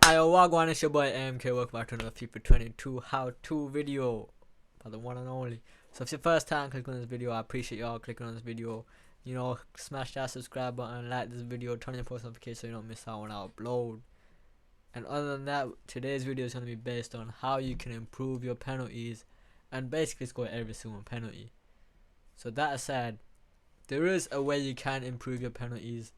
Hi, wagwan, it's your boy MK. Welcome back to another FIFA 22 how-to video by the one and only. So if it's your first time clicking on this video, I appreciate y'all clicking on this video. You know, smash that subscribe button, like this video, turn on your post notifications so you don't miss out when I upload. And other than that, today's video is going to be based on how you can improve your penalties and basically score every single penalty. So that aside, there is a way you can improve your penalties,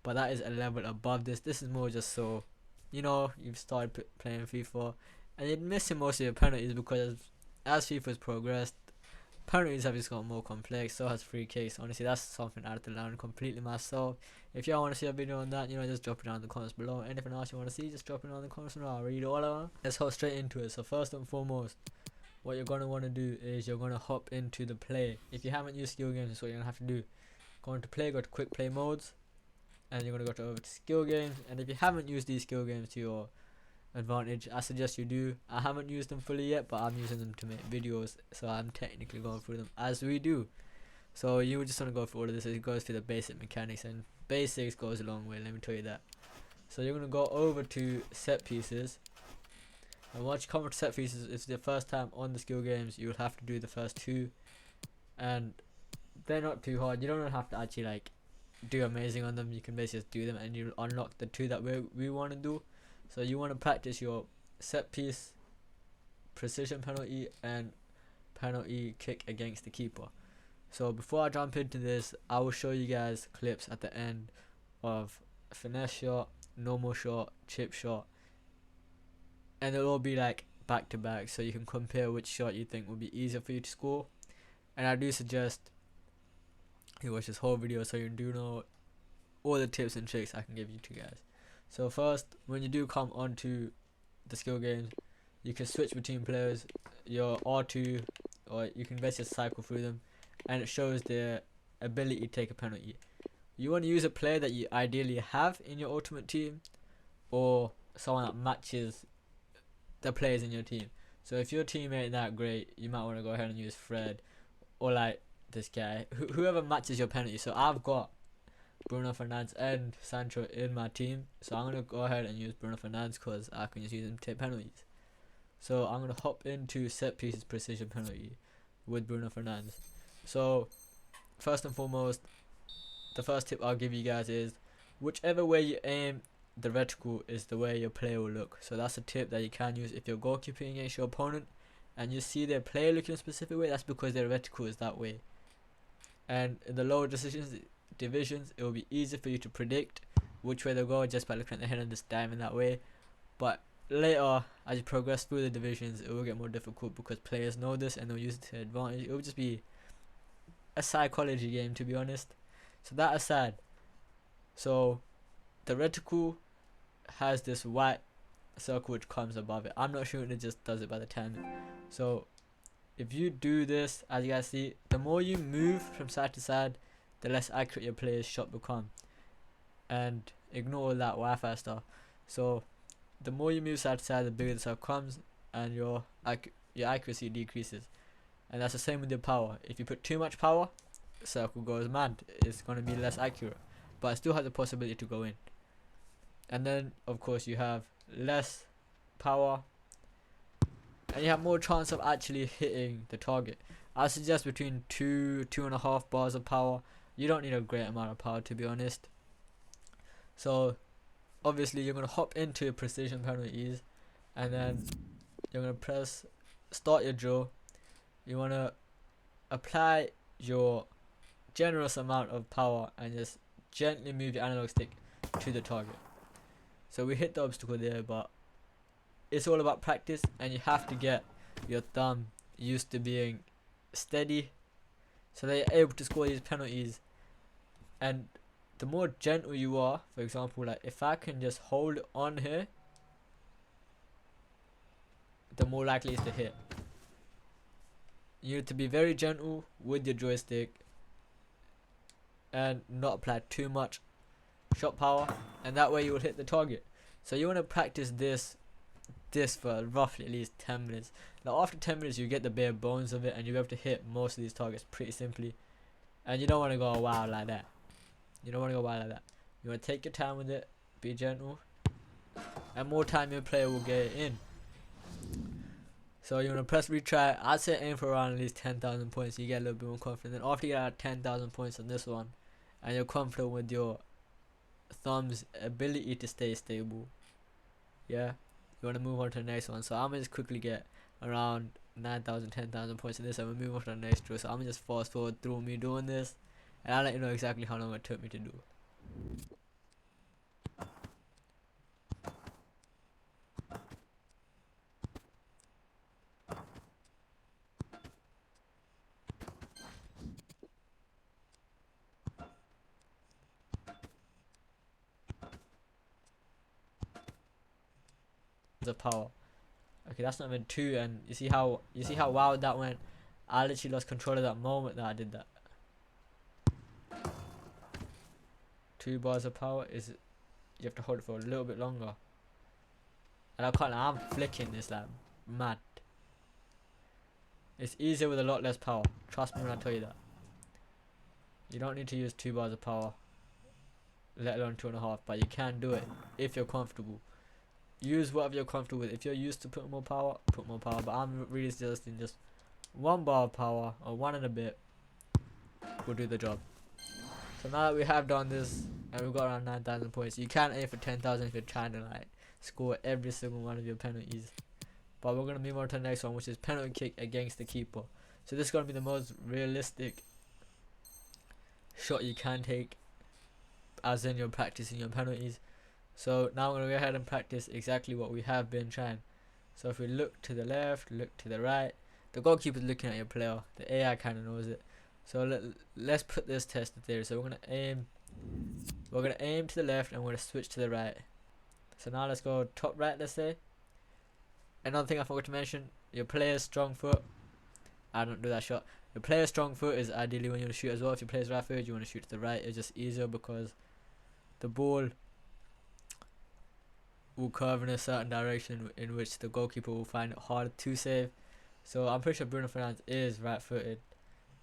but that is a level above this. This is more just so, you know, you've started playing FIFA and you're missing most of your penalties because as FIFA's progressed, penalties have just got more complex, so has free kicks. Honestly, that's something I had to learn completely myself. If y'all want to see a video on that, you know, just drop it down in the comments below. Anything else you want to see, just drop it down in the comments below. I'll read all of them. Let's hop straight into it. So first and foremost, what you're going to want to do is you're going to hop into the play. If you haven't used skill games, that's what you're going to have to do. Go into play, go to quick play modes, and you're going to go over to skill games. And if you haven't used these skill games to your advantage, I suggest you do. I haven't used them fully yet, but I'm using them to make videos, so I'm technically going through them as we do. So you just want to go through all of this. It goes through the basic mechanics, and basics goes a long way, let me tell you that. So you're going to go over to set pieces, and once you come to set pieces, if it's the first time on the skill games, you'll have to do the first two, and they're not too hard. You don't have to actually like do amazing on them. You can basically just do them and you'll unlock the two that we want to do. So you want to practice your set piece, precision penalty, and penalty kick against the keeper. So before I jump into this, I will show you guys clips at the end of finesse shot, normal shot, chip shot, and it'll all be like back to back, so you can compare which shot you think will be easier for you to score. And I do suggest you watch this whole video so you do know all the tips and tricks I can give you to guys. So first, when you do come onto the skill games, you can switch between players, your R2, or you can basically cycle through them, and it shows their ability to take a penalty. You want to use a player that you ideally have in your ultimate team, or someone that matches the players in your team. So if your team ain't that great, you might want to go ahead and use Fred, or like this guy, whoever matches your penalty. So I've got Bruno Fernandes and Sancho in my team, so I'm going to go ahead and use Bruno Fernandes because I can just use him to take penalties. So I'm going to hop into set pieces precision penalty with Bruno Fernandes. So first and foremost, the first tip I'll give you guys is whichever way you aim the reticule is the way your player will look. So that's a tip that you can use if you're goalkeeping against your opponent and you see their player looking a specific way. That's because their reticule is that way. And in the lower divisions, it will be easier for you to predict which way they'll go just by looking at the head and just diving that way. But later, as you progress through the divisions, it will get more difficult because players know this and they'll use it to their advantage. It will just be a psychology game, to be honest. So that aside, so the reticule has this white circle which comes above it. I'm not sure if it just does it by the time. So if you do this, as you guys see, the more you move from side to side, the less accurate your player's shot become. And ignore all that Wi-Fi stuff. So the more you move side to side, the bigger the circle comes, and your accuracy decreases. And that's the same with your power. If you put too much power, the circle goes mad. It's going to be less accurate, but it still has the possibility to go in. And then of course you have less power and you have more chance of actually hitting the target. I suggest between 2.5 bars of power. You don't need a great amount of power, to be honest. So obviously you're going to hop into your precision penalties, and then you're going to press start your drill. You want to apply your generous amount of power and just gently move your analog stick to the target. So we hit the obstacle there, but it's all about practice, and you have to get your thumb used to being steady so that you're able to score these penalties. And the more gentle you are, for example, like if I can just hold on here, the more likely it's to hit. You need to be very gentle with your joystick and not apply too much shot power, and that way you will hit the target. So you want to practice this for roughly at least 10 minutes. Now after 10 minutes you get the bare bones of it, and you'll be able to hit most of these targets pretty simply. And you don't want to go wild like that. You don't want to go wild like that. You want to take your time with it, be gentle, and more time your player will get it in. So you want to press retry. I'd say aim for around at least 10,000 points, so you get a little bit more confident. Then after you get 10,000 points on this one, and you're confident with your thumb's ability to stay stable, yeah, you want to move on to the next one. So I'm gonna just quickly get around 9,000, 10,000 points in this, and we'll move on to the next drill. So I'm gonna just fast forward through me doing this, and I'll let you know exactly how long it took me to do. The power. Okay, that's not even 2, and you see how wild that went. I literally lost control of that moment that I did that. 2 bars of power is you have to hold it for a little bit longer. And I'm flicking this like mad. It's easier with a lot less power. Trust me when I tell you that. You don't need to use 2 bars of power, let alone 2.5, but you can do it if you're comfortable. Use whatever you're comfortable with. If you're used to putting more power, put more power. But I'm really suggesting just 1 bar of power or 1 and a bit will do the job. So now that we have done this and we've got around 9,000 points, you can aim for 10,000 if you're trying to like score every single one of your penalties. But we're gonna move on to the next one, which is penalty kick against the keeper. So this is gonna be the most realistic shot you can take, as in you're practicing your penalties. So now we're gonna go ahead and practice exactly what we have been trying. So if we look to the left, look to the right, the goalkeeper's looking at your player. The AI kind of knows it. So let's put this test to theory. So we're gonna aim to the left and we're gonna switch to the right. So now let's go top right, let's say. Another thing I forgot to mention, your player's strong foot. I don't do that shot. Your player's strong foot is ideally when you want to shoot as well. If your player's right foot, you want to shoot to the right. It's just easier because the ball will curve in a certain direction in which the goalkeeper will find it hard to save. So I'm pretty sure Bruno Fernandes is right footed.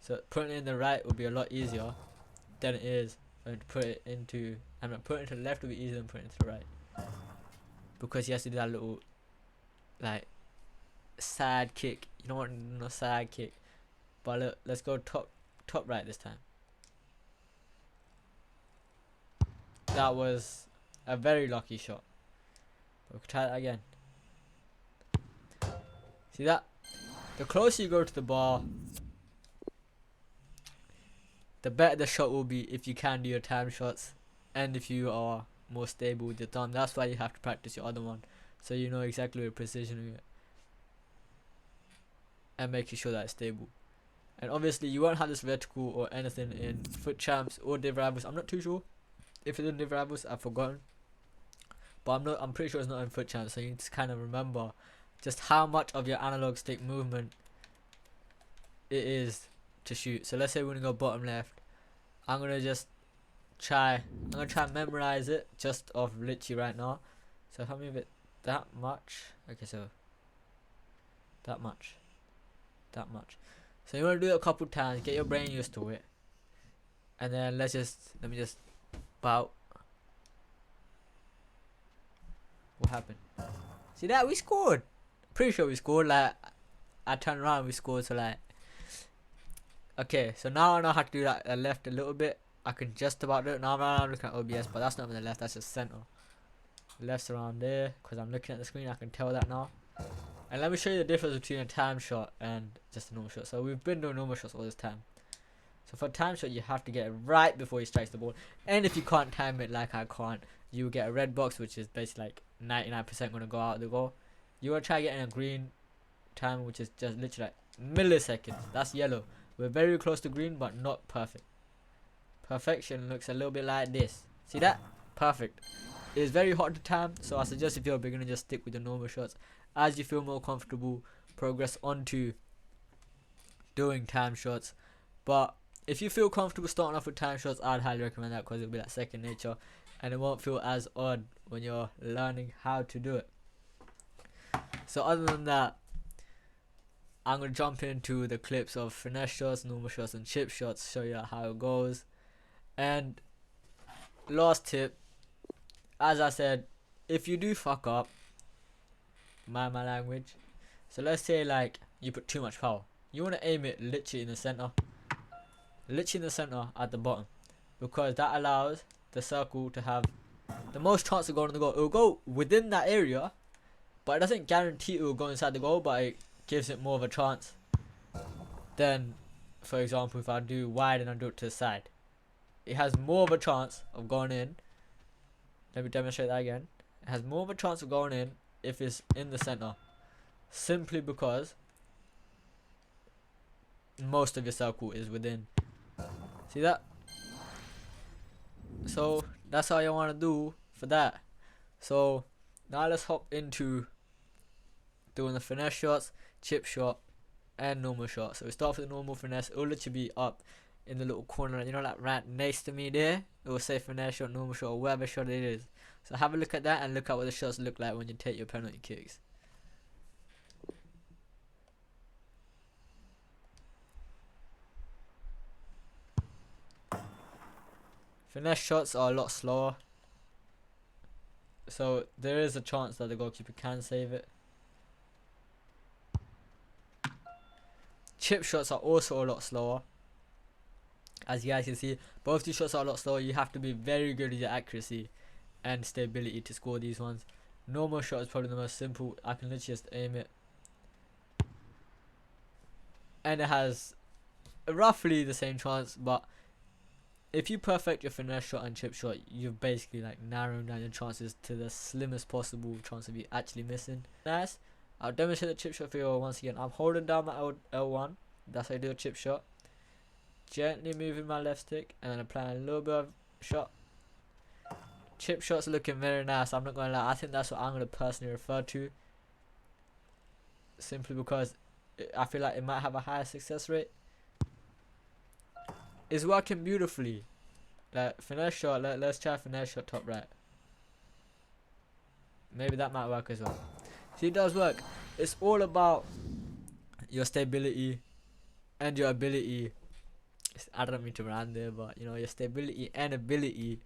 So putting it in the right will be a lot easier than it is to put it into, putting it to the left will be easier than putting it to the right. Because he has to do that little like side kick. You don't want no side kick. But look, let's go top right this time. That was a very lucky shot. We'll try that again. See that? The closer you go to the bar, the better the shot will be if you can do your time shots and if you are more stable with your thumb. That's why you have to practice your other one, so you know exactly where positioning it and making sure that it's stable. And obviously you won't have this Reticule or anything in Foot Champs or Div Rivals. I'm not too sure if it's in Div Rivals, I've forgotten. But I'm pretty sure it's not in Foot Champs, so you need to kind of remember just how much of your analog stick movement it is to shoot. So let's say we're gonna go bottom left. I'm gonna try and memorize it just off literally right now. So if I move it that much, okay, so that much. So you want to do it a couple times, get your brain used to it, and then let me just bout. What happened? See that we scored? Pretty sure we scored. Like I turned around, we scored. So like, okay, so now I know how to do that left a little bit. I can just about do it. Now I'm looking at OBS, but that's not on the left, that's just center. Left's around there, because I'm looking at the screen, I can tell that now. And let me show you the difference between a time shot and just a normal shot. So we've been doing normal shots all this time. So for a time shot, you have to get it right before he strikes the ball. And if you can't time it like I can't, you will get a red box, which is basically like 99% going to go out the goal. You want to try getting a green time, which is just literally like milliseconds. That's yellow. We're very close to green, but not perfect. Perfection looks a little bit like this. See that? Perfect. It's very hard to time, so I suggest if you're a beginner, just stick with the normal shots. As you feel more comfortable, progress onto doing time shots. But if you feel comfortable starting off with time shots, I'd highly recommend that, because it'll be like second nature and it won't feel as odd when you're learning how to do it. So other than that, I'm going to jump into the clips of finesse shots, normal shots and chip shots, show you how it goes. And last tip, as I said, if you do fuck up, my language. So let's say like you put too much power. You want to aim it literally in the center, at the bottom, because that allows the circle to have the most chance of going on the goal. It will go within that area, but it doesn't guarantee it will go inside the goal, but it gives it more of a chance than, for example, if I do wide and I do it to the side. It has more of a chance of going in. Let me demonstrate that again. It has more of a chance of going in if it's in the center, simply because most of your circle is within. See that? So that's all you want to do for that. So now let's hop into doing the finesse shots, chip shot, and normal shot. So we start with the normal finesse. It will literally be up in the little corner, you know, that right next to me there. It will say finesse shot, normal shot, or whatever shot it is. So have a look at that and look at what the shots look like when you take your penalty kicks. Finesse shots are a lot slower, so there is a chance that the goalkeeper can save it. Chip shots are also a lot slower. As you guys can see, both these shots are a lot slower. You have to be very good with your accuracy and stability to score these ones. Normal shot is probably the most simple. I can literally just aim it, and it has roughly the same chance, but if you perfect your finesse shot and chip shot, you're basically like narrowing down your chances to the slimmest possible chance of you actually missing. Nice. I'll demonstrate the chip shot for you once again. I'm holding down my L1. That's how I do a chip shot. Gently moving my left stick and then applying a little bit of shot. Chip shot's looking very nice. I'm not gonna lie. I think that's what I'm gonna personally refer to, simply because I feel like it might have a higher success rate. It's working beautifully. Like finesse shot, let's try finesse shot top right. Maybe that might work as well. See, it does work. It's all about your stability and your ability. I don't mean to run there, but you know, your stability and ability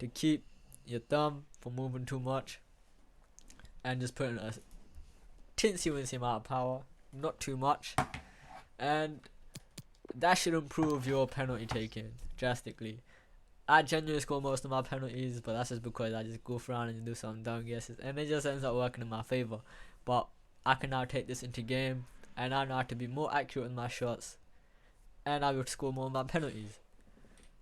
to keep your thumb from moving too much and just putting a teensy-weensy amount of power, not too much, and that should improve your penalty taking drastically. I genuinely score most of my penalties, but that's just because I just goof around and do some dumb guesses, and it just ends up working in my favor. But I can now take this into game, and I know how to be more accurate in my shots, and I will score more of my penalties.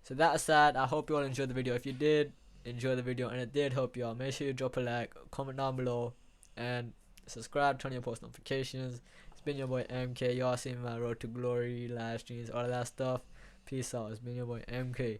So that aside, I hope you all enjoyed the video. If you did enjoy the video and it did help you out, make sure you drop a like, comment down below, and subscribe, turn on your post notifications. It's been your boy MK. Y'all seen my road to glory, live streams, all of that stuff. Peace out. It's been your boy MK.